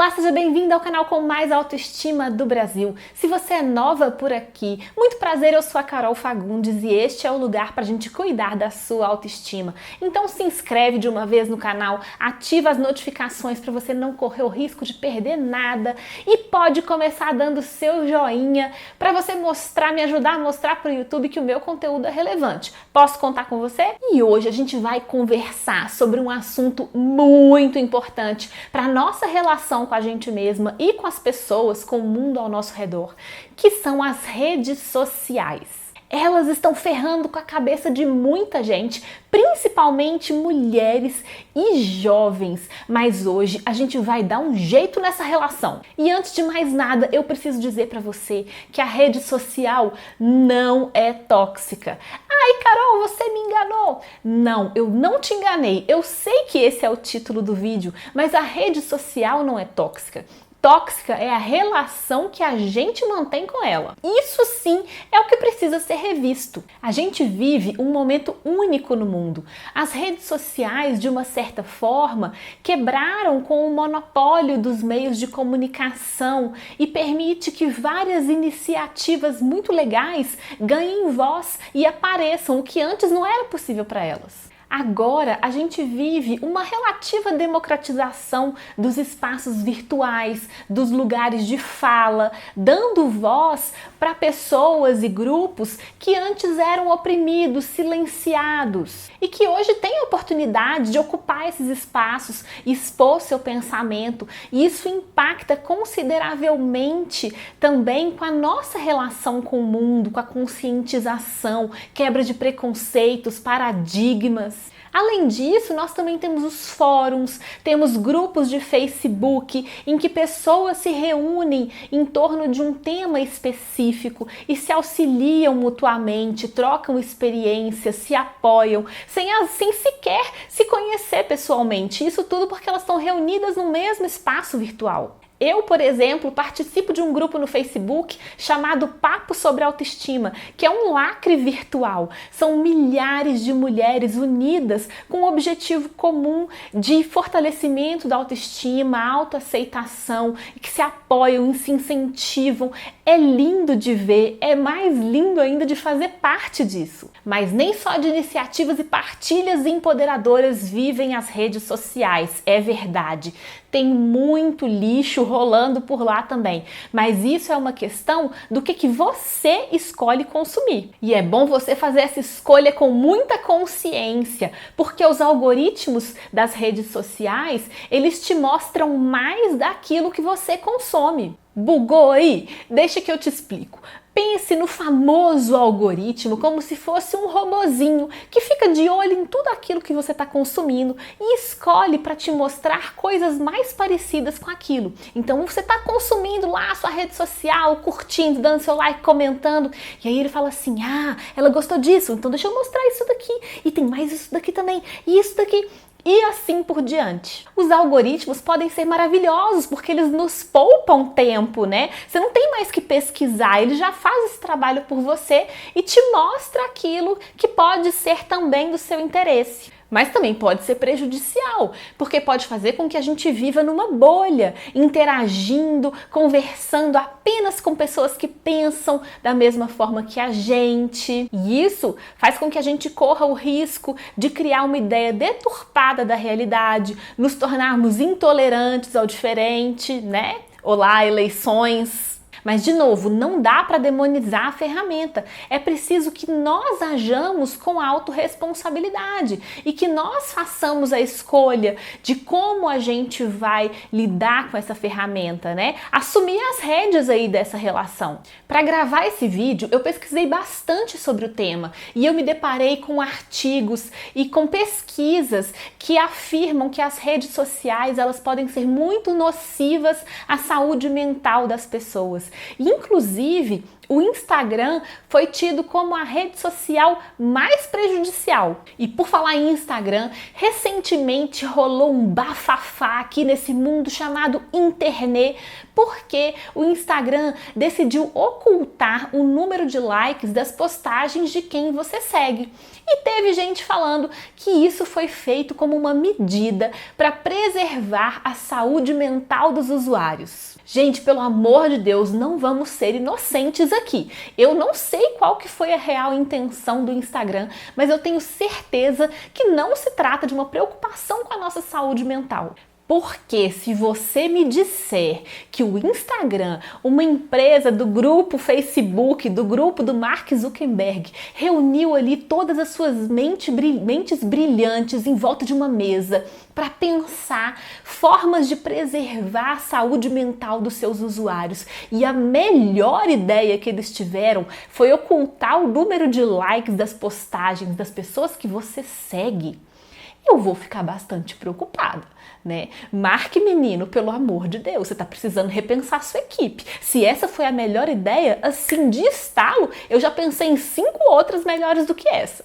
Olá, seja bem-vindo ao canal com mais autoestima do Brasil. Se você é nova por aqui, muito prazer, eu sou a Carol Fagundes e este é o lugar para a gente cuidar da sua autoestima. Então se inscreve de uma vez no canal, ativa as notificações para você não correr o risco de perder nada e pode começar dando seu joinha para você me ajudar a mostrar para o YouTube que o meu conteúdo é relevante. Posso contar com você? E hoje a gente vai conversar sobre um assunto muito importante para a nossa relação com a gente mesma e com as pessoas, com o mundo ao nosso redor, que são as redes sociais. Elas estão ferrando com a cabeça de muita gente, principalmente mulheres e jovens. Mas hoje a gente vai dar um jeito nessa relação. E antes de mais nada, eu preciso dizer para você que a rede social não é tóxica. Ai, Carol, você me enganou. Não, eu não te enganei. Eu sei que esse é o título do vídeo, mas a rede social não é tóxica. Tóxica é a relação que a gente mantém com ela. Isso sim é o que precisa ser revisto. A gente vive um momento único no mundo. As redes sociais, de uma certa forma, quebraram com o monopólio dos meios de comunicação e permite que várias iniciativas muito legais ganhem voz e apareçam, o que antes não era possível para elas. Agora a gente vive uma relativa democratização dos espaços virtuais, dos lugares de fala, dando voz para pessoas e grupos que antes eram oprimidos, silenciados e que hoje têm a oportunidade de ocupar esses espaços, expor seu pensamento, e isso impacta consideravelmente também com a nossa relação com o mundo, com a conscientização, quebra de preconceitos, paradigmas. Além disso, nós também temos os fóruns, temos grupos de Facebook em que pessoas se reúnem em torno de um tema específico e se auxiliam mutuamente, trocam experiências, se apoiam, sem sequer se conhecer pessoalmente. Isso tudo porque elas estão reunidas no mesmo espaço virtual. Eu, por exemplo, participo de um grupo no Facebook chamado Papo sobre Autoestima, que é um lacre virtual. São milhares de mulheres unidas com o objetivo comum de fortalecimento da autoestima, autoaceitação, que se apoiam e se incentivam. É lindo de ver, é mais lindo ainda de fazer parte disso. Mas nem só de iniciativas e partilhas empoderadoras vivem as redes sociais, é verdade. Tem muito lixo rolando por lá também, mas isso é uma questão do que você escolhe consumir. E é bom você fazer essa escolha com muita consciência, porque os algoritmos das redes sociais, eles te mostram mais daquilo que você consome. Bugou aí? Deixa que eu te explico. Pense no famoso algoritmo como se fosse um robozinho que fica de olho em tudo aquilo que você está consumindo e escolhe para te mostrar coisas mais parecidas com aquilo. Então você está consumindo lá a sua rede social, curtindo, dando seu like, comentando, e aí ele fala assim: ah, ela gostou disso, então deixa eu mostrar isso daqui, e tem mais isso daqui também, e isso daqui. E assim por diante. Os algoritmos podem ser maravilhosos porque eles nos poupam tempo, né? Você não tem mais que pesquisar, ele já faz esse trabalho por você e te mostra aquilo que pode ser também do seu interesse. Mas também pode ser prejudicial, porque pode fazer com que a gente viva numa bolha, interagindo, conversando apenas com pessoas que pensam da mesma forma que a gente. E isso faz com que a gente corra o risco de criar uma ideia deturpada da realidade, nos tornarmos intolerantes ao diferente, né? Olá, eleições. Mas, de novo, não dá para demonizar a ferramenta. É preciso que nós hajamos com autorresponsabilidade e que nós façamos a escolha de como a gente vai lidar com essa ferramenta, né? Assumir as rédeas aí dessa relação. Para gravar esse vídeo, eu pesquisei bastante sobre o tema e eu me deparei com artigos e com pesquisas que afirmam que as redes sociais, elas podem ser muito nocivas à saúde mental das pessoas. Inclusive, O Instagram foi tido como a rede social mais prejudicial. E por falar em Instagram, recentemente rolou um bafafá aqui nesse mundo chamado internet, porque o Instagram decidiu ocultar o número de likes das postagens de quem você segue. E teve gente falando que isso foi feito como uma medida para preservar a saúde mental dos usuários. Gente, pelo amor de Deus, não vamos ser inocentes aqui. Eu não sei qual que foi a real intenção do Instagram, mas eu tenho certeza que não se trata de uma preocupação com a nossa saúde mental. Porque se você me disser que o Instagram, uma empresa do grupo Facebook, do grupo do Mark Zuckerberg, reuniu ali todas as suas mentes brilhantes em volta de uma mesa para pensar formas de preservar a saúde mental dos seus usuários, e a melhor ideia que eles tiveram foi ocultar o número de likes das postagens das pessoas que você segue, eu vou ficar bastante preocupada, né? Mark, menino, pelo amor de Deus, você está precisando repensar sua equipe. Se essa foi a melhor ideia, assim, de estalo, eu já pensei em 5 outras melhores do que essa.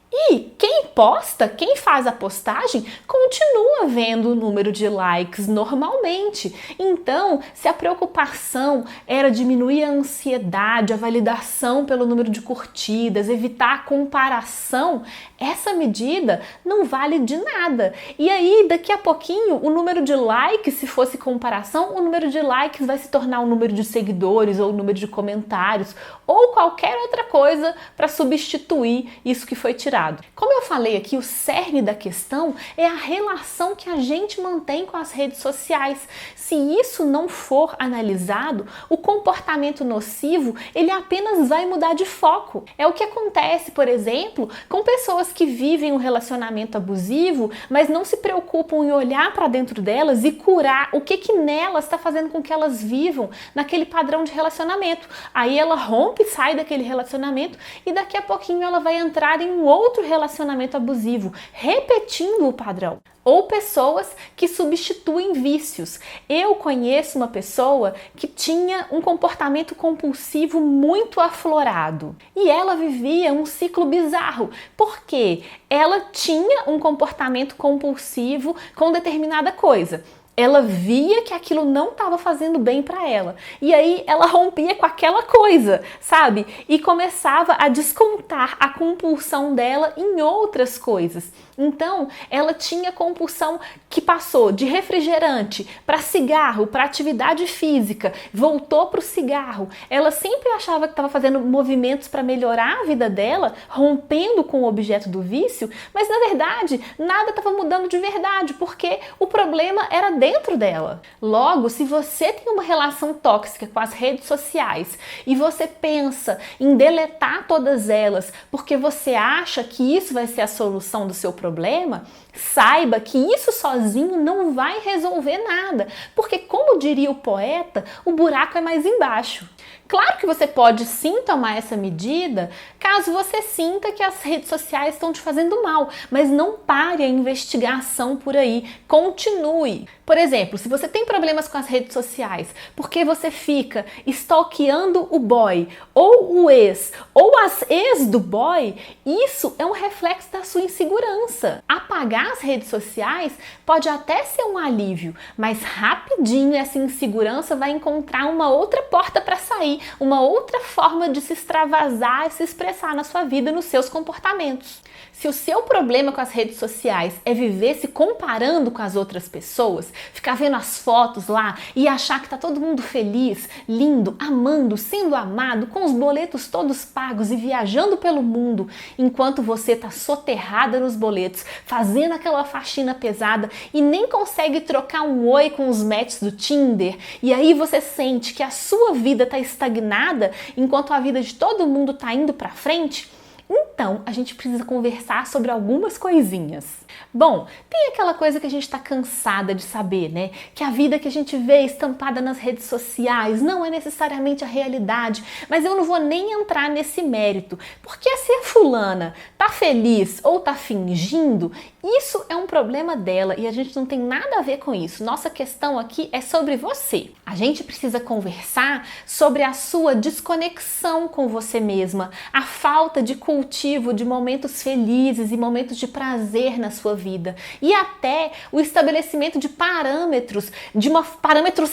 E quem posta, quem faz a postagem, continua vendo o número de likes normalmente. Então, se a preocupação era diminuir a ansiedade, a validação pelo número de curtidas, evitar a comparação, essa medida não vale de nada. E aí, daqui a pouquinho, o número de likes, se fosse comparação, o número de likes vai se tornar o número de seguidores ou o número de comentários ou qualquer outra coisa para substituir isso que foi tirado. Como eu falei aqui, o cerne da questão é a relação que a gente mantém com as redes sociais. Se isso não for analisado, o comportamento nocivo, ele apenas vai mudar de foco. É o que acontece, por exemplo, com pessoas que vivem um relacionamento abusivo, mas não se preocupam em olhar para dentro delas e curar o que nelas está fazendo com que elas vivam naquele padrão de relacionamento. Aí ela rompe, sai daquele relacionamento e daqui a pouquinho ela vai entrar em um outro relacionamento abusivo, repetindo o padrão. Ou pessoas que substituem vícios. Eu conheço uma pessoa que tinha um comportamento compulsivo muito aflorado e ela vivia um ciclo bizarro, porque ela tinha um comportamento compulsivo com determinada coisa. Ela via que aquilo não estava fazendo bem para ela. E aí ela rompia com aquela coisa, sabe? E começava a descontar a compulsão dela em outras coisas. Então, ela tinha compulsão que passou de refrigerante para cigarro, para atividade física, voltou para o cigarro. Ela sempre achava que estava fazendo movimentos para melhorar a vida dela, rompendo com o objeto do vício, mas na verdade nada estava mudando de verdade, porque o problema era dentro dela. Logo, se você tem uma relação tóxica com as redes sociais e você pensa em deletar todas elas porque você acha que isso vai ser a solução do seu problema, saiba que isso sozinho não vai resolver nada, porque, como diria o poeta, o buraco é mais embaixo. Claro que você pode sim tomar essa medida caso você sinta que as redes sociais estão te fazendo mal, mas não pare a investigação por aí, continue. Por exemplo, se você tem problemas com as redes sociais porque você fica stalkeando o boy, ou o ex, ou as ex do boy, isso é um reflexo da sua insegurança. Apagar as redes sociais pode até ser um alívio, mas rapidinho essa insegurança vai encontrar uma outra porta para sair, uma outra forma de se extravasar e se expressar na sua vida, nos seus comportamentos. Se o seu problema com as redes sociais é viver se comparando com as outras pessoas, ficar vendo as fotos lá e achar que tá todo mundo feliz, lindo, amando, sendo amado, com os boletos todos pagos e viajando pelo mundo, enquanto você tá soterrada nos boletos, fazendo aquela faxina pesada e nem consegue trocar um oi com os matches do Tinder, e aí você sente que a sua vida tá estagnada enquanto a vida de todo mundo tá indo pra frente, Então, a gente precisa conversar sobre algumas coisinhas. Bom, tem aquela coisa que a gente está cansada de saber, né? Que a vida que a gente vê estampada nas redes sociais não é necessariamente a realidade, mas eu não vou nem entrar nesse mérito, porque se a fulana tá feliz ou tá fingindo, isso é um problema dela e a gente não tem nada a ver com isso. Nossa questão aqui é sobre você. A gente precisa conversar sobre a sua desconexão com você mesma, a falta de cultivo de momentos felizes e momentos de prazer na sua vida e até o estabelecimento de parâmetros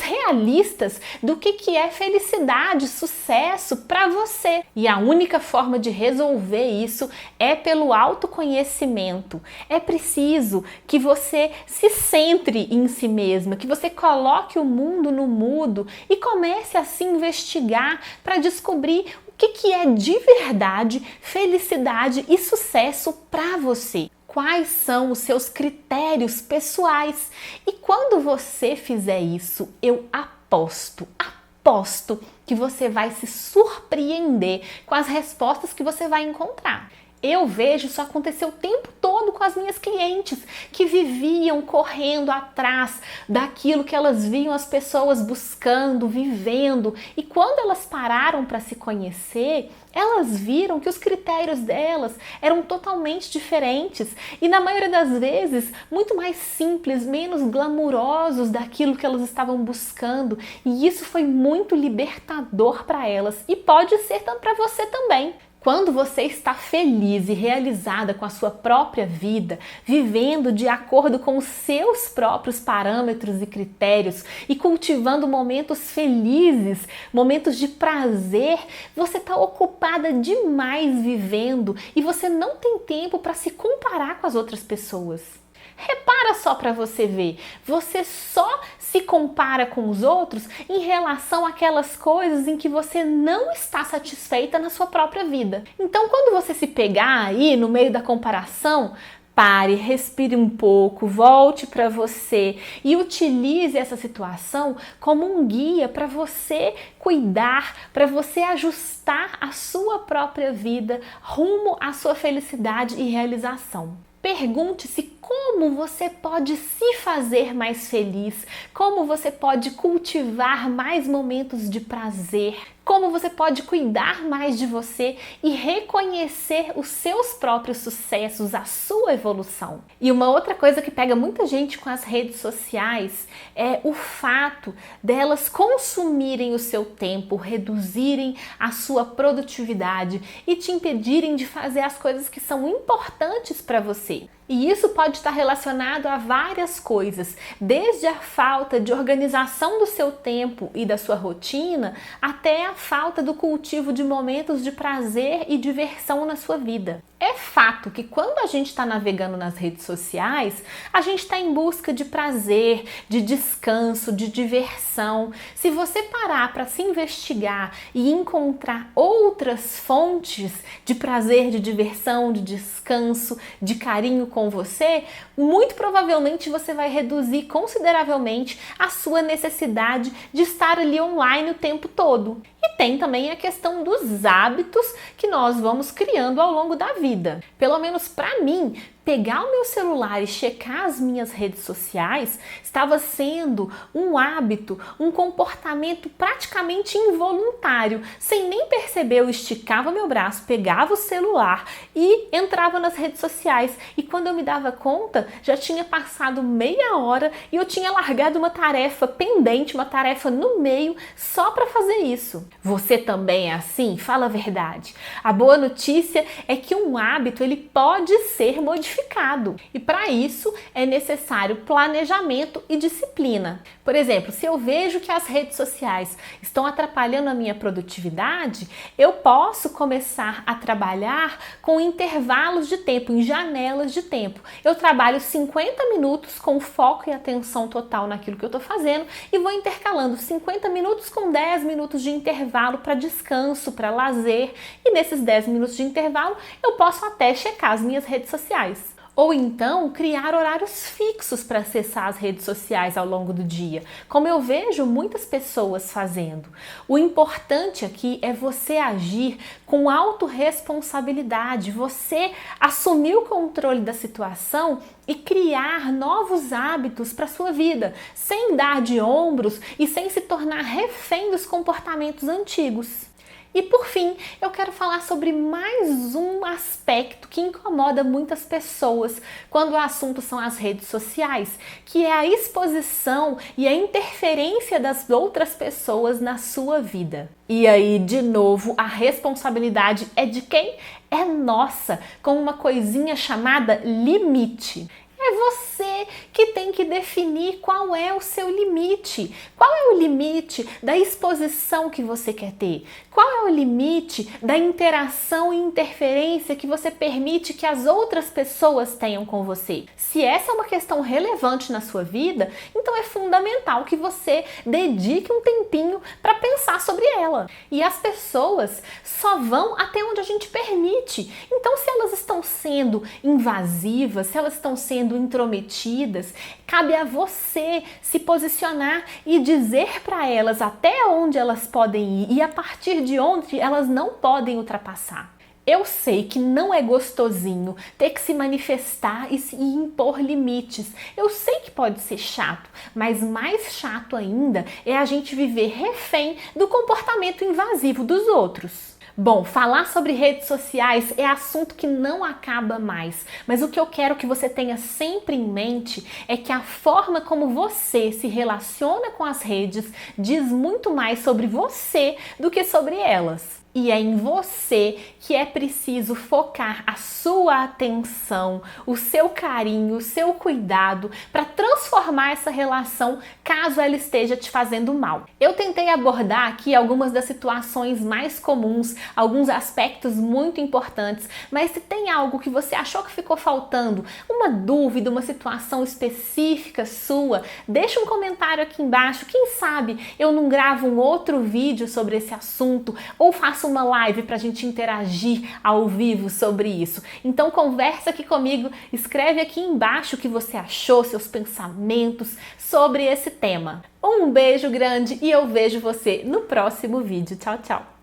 realistas do que é felicidade, sucesso para você. E a única forma de resolver isso é pelo autoconhecimento. É preciso que você se centre em si mesma, que você coloque o mundo no mudo e comece a se investigar para descobrir o que é de verdade felicidade e sucesso para você. Quais são os seus critérios pessoais? E quando você fizer isso, eu aposto que você vai se surpreender com as respostas que você vai encontrar. Eu vejo isso acontecer o tempo todo com as minhas clientes que viviam correndo atrás daquilo que elas viam as pessoas buscando, vivendo, e quando elas pararam para se conhecer, elas viram que os critérios delas eram totalmente diferentes e, na maioria das vezes, muito mais simples, menos glamurosos daquilo que elas estavam buscando, e isso foi muito libertador para elas e pode ser para você também. Quando você está feliz e realizada com a sua própria vida, vivendo de acordo com os seus próprios parâmetros e critérios e cultivando momentos felizes, momentos de prazer, você está ocupada demais vivendo e você não tem tempo para se comparar com as outras pessoas. Repara só para você ver, você só se compara com os outros em relação àquelas coisas em que você não está satisfeita na sua própria vida. Então, quando você se pegar aí no meio da comparação, pare, respire um pouco, volte para você e utilize essa situação como um guia para você cuidar, para você ajustar a sua própria vida rumo à sua felicidade e realização. Pergunte-se como você pode se fazer mais feliz, como você pode cultivar mais momentos de prazer, como você pode cuidar mais de você e reconhecer os seus próprios sucessos, a sua evolução. E uma outra coisa que pega muita gente com as redes sociais é o fato delas consumirem o seu tempo, reduzirem a sua produtividade e te impedirem de fazer as coisas que são importantes para você. E isso pode estar relacionado a várias coisas, desde a falta de organização do seu tempo e da sua rotina, até a falta do cultivo de momentos de prazer e diversão na sua vida. É fato que quando a gente está navegando nas redes sociais, a gente está em busca de prazer, de descanso, de diversão. Se você parar para se investigar e encontrar outras fontes de prazer, de diversão, de descanso, de carinho com você, muito provavelmente você vai reduzir consideravelmente a sua necessidade de estar ali online o tempo todo. E tem também a questão dos hábitos que nós vamos criando ao longo da vida. Pelo menos para mim, pegar o meu celular e checar as minhas redes sociais estava sendo um hábito, um comportamento praticamente involuntário. Sem nem perceber, eu esticava meu braço, pegava o celular e entrava nas redes sociais. E quando eu me dava conta, já tinha passado meia hora e eu tinha largado uma tarefa pendente, uma tarefa no meio, só para fazer isso. Você também é assim? Fala a verdade. A boa notícia é que um hábito ele pode ser modificado. E para isso é necessário planejamento e disciplina. Por exemplo, se eu vejo que as redes sociais estão atrapalhando a minha produtividade, eu posso começar a trabalhar com intervalos de tempo, em janelas de tempo. Eu trabalho 50 minutos com foco e atenção total naquilo que eu estou fazendo e vou intercalando 50 minutos com 10 minutos de intervalo para descanso, para lazer, e nesses 10 minutos de intervalo eu posso até checar as minhas redes sociais. Ou então criar horários fixos para acessar as redes sociais ao longo do dia, como eu vejo muitas pessoas fazendo. O importante aqui é você agir com autorresponsabilidade, você assumir o controle da situação e criar novos hábitos para sua vida, sem dar de ombros e sem se tornar refém dos comportamentos antigos. E por fim, eu quero falar sobre mais um aspecto que incomoda muitas pessoas quando o assunto são as redes sociais, que é a exposição e a interferência das outras pessoas na sua vida. E aí, de novo, a responsabilidade é de quem? É nossa, com uma coisinha chamada limite. É você que tem que definir qual é o seu limite. Qual é o limite da exposição que você quer ter? Qual é o limite da interação e interferência que você permite que as outras pessoas tenham com você? Se essa é uma questão relevante na sua vida, então é fundamental que você dedique um tempinho para pensar sobre ela. E as pessoas só vão até onde a gente permite. Então, se elas estão sendo invasivas, se elas estão sendo intrometidas, cabe a você se posicionar e dizer para elas até onde elas podem ir e a partir de onde elas não podem ultrapassar. Eu sei que não é gostosinho ter que se manifestar e impor limites. Eu sei que pode ser chato, mas mais chato ainda é a gente viver refém do comportamento invasivo dos outros. Bom, falar sobre redes sociais é assunto que não acaba mais, mas o que eu quero que você tenha sempre em mente é que a forma como você se relaciona com as redes diz muito mais sobre você do que sobre elas. E é em você que é preciso focar a sua atenção, o seu carinho, o seu cuidado para transformar essa relação caso ela esteja te fazendo mal. Eu tentei abordar aqui algumas das situações mais comuns, alguns aspectos muito importantes, mas se tem algo que você achou que ficou faltando, uma dúvida, uma situação específica sua, deixa um comentário aqui embaixo. Quem sabe eu não gravo um outro vídeo sobre esse assunto ou faço uma live para a gente interagir ao vivo sobre isso. Então conversa aqui comigo, escreve aqui embaixo o que você achou, seus pensamentos sobre esse tema. Um beijo grande e eu vejo você no próximo vídeo. Tchau, tchau!